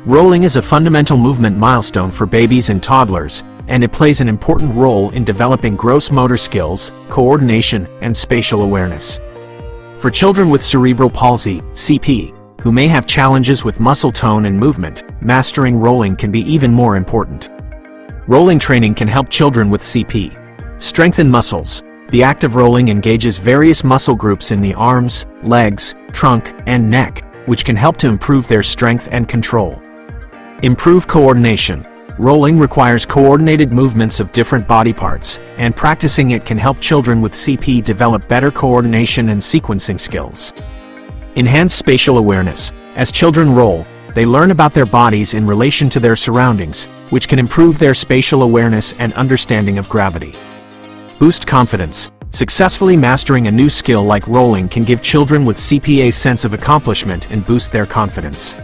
Rolling is a fundamental movement milestone for babies and toddlers, and it plays an important role in developing gross motor skills, coordination, and spatial awareness. For children with cerebral palsy, CP, who may have challenges with muscle tone and movement, mastering rolling can be even more important. Rolling training can help children with CP strengthen muscles. The act of rolling engages various muscle groups in the arms, legs, trunk, and neck, which can help to improve their strength and control. Improve coordination. Rolling requires coordinated movements of different body parts, and practicing it can help children with CP develop better coordination and sequencing skills. Enhance spatial awareness. As children roll, they learn about their bodies in relation to their surroundings, which can improve their spatial awareness and understanding of gravity. Boost confidence. Successfully mastering a new skill like rolling can give children with CP a sense of accomplishment and boost their confidence.